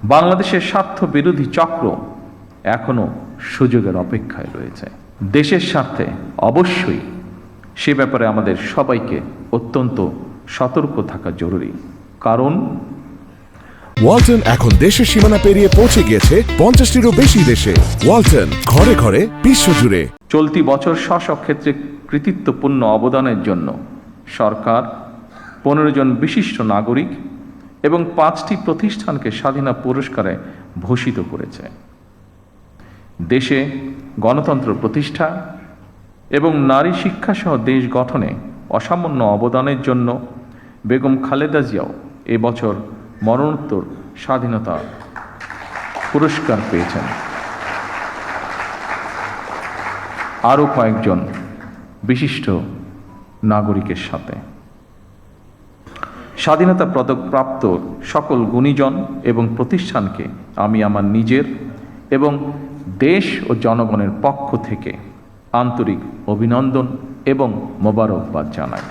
বাংলাদেশের স্বার্থ বিরোধী চক্র এখনো সুযোগের অপেক্ষায় রয়েছে। দেশের স্বার্থে অবশ্যই সে ব্যাপারে আমাদের সবাইকে অত্যন্ত সতর্ক থাকা জরুরি। কারণ ওয়ালটন এখন দেশের সীমানা পেরিয়ে পৌঁছে গিয়েছে 50টিরও বেশি দেশে। ওয়ালটন, ঘরে ঘরে, বিশ্বজুড়ে। চলতি বছর স্ব ক্ষেত্রে কৃতিত্বপূর্ণ অবদানের জন্য সরকার 15 জন বিশিষ্ট নাগরিক এবং 5টি প্রতিষ্ঠানকে স্বাধীনতা পুরস্কারে ভূষিত করেছে। দেশে গণতন্ত্র প্রতিষ্ঠা এবং নারী শিক্ষাসহ দেশ গঠনে অসামান্য অবদানের জন্য বেগম খালেদা জিয়াও এবছর মরণোত্তর স্বাধীনতা পুরস্কার পেয়েছেন। আরও কয়েকজন বিশিষ্ট নাগরিকের সাথে স্বাধীনতা পদক প্রাপ্ত সকল গুণীজন এবং প্রতিষ্ঠানকে আমি আমার নিজের এবং দেশ ও জনগণের পক্ষ থেকে আন্তরিক অভিনন্দন এবং মোবারকবাদ জানাই।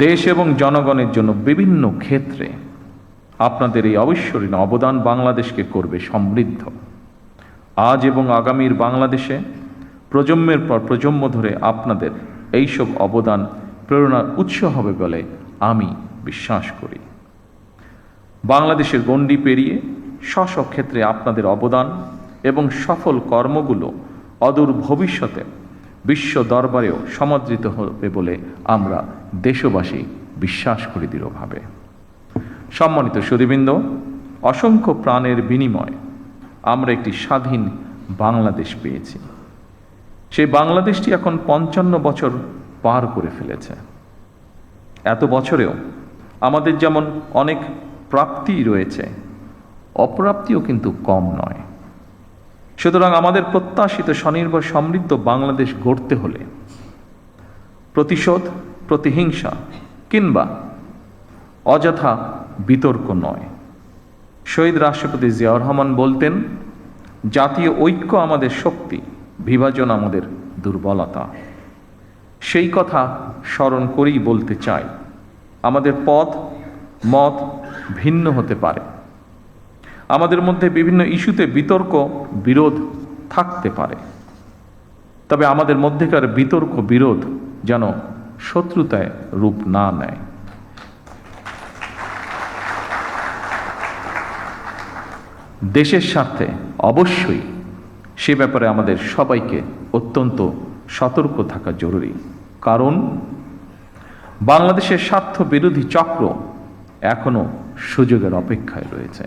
দেশ এবং জনগণের জন্য বিভিন্ন ক্ষেত্রে আপনাদের এই অবিস্মরণীয় অবদান বাংলাদেশকে করবে সমৃদ্ধ। আজ এবং আগামীর বাংলাদেশে প্রজন্মের পর প্রজন্ম ধরে আপনাদের এইসব অবদান প্রেরণার উৎস হবে বলে আমি বিশ্বাস করি। বাংলাদেশের গণ্ডি পেরিয়ে স্ব ক্ষেত্রে আপনাদের অবদান এবং সফল কর্মগুলো অদূর ভবিষ্যতে বিশ্ব দরবারেও সমাদৃত হবে বলে আমরা দেশবাসী বিশ্বাস করি দৃঢ়ভাবে। সম্মানিত সুধীবৃন্দ, অসংখ্য প্রাণের বিনিময়ে আমরা একটি স্বাধীন বাংলাদেশ পেয়েছি। সেই বাংলাদেশটি এখন 55 বছর পার করে ফেলেছে। এত বছরেও আমাদের যেমন অনেক প্রাপ্তি রয়েছে, অপ্রাপ্তিও কিন্তু কম নয়। সুতরাং আমাদের প্রত্যাশিত স্বনির্ভর সমৃদ্ধ বাংলাদেশ গড়তে হলে প্রতিশোধ, প্রতিহিংসা কিংবা অযথা বিতর্ক নয়। শহীদ রাষ্ট্রপতি জিয়াউর রহমান বলতেন, জাতীয় ঐক্য আমাদের শক্তি, বিভাজন আমাদের দুর্বলতা। সেই কথা স্মরণ করেই বলতে চাই, আমাদের পথ মত ভিন্ন হতে পারে, আমাদের মধ্যে বিভিন্ন ইস্যুতে বিতর্ক বিরোধ থাকতে পারে, তবে আমাদের মধ্যেকার বিতর্ক বিরোধ যেন শত্রুতায় রূপ না নেয়। দেশের স্বার্থে অবশ্যই সে ব্যাপারে আমাদের সবাইকে অত্যন্ত সতর্ক থাকা জরুরি। কারণ বাংলাদেশের স্বার্থ বিরোধী চক্র এখনো সুযোগের অপেক্ষায় রয়েছে।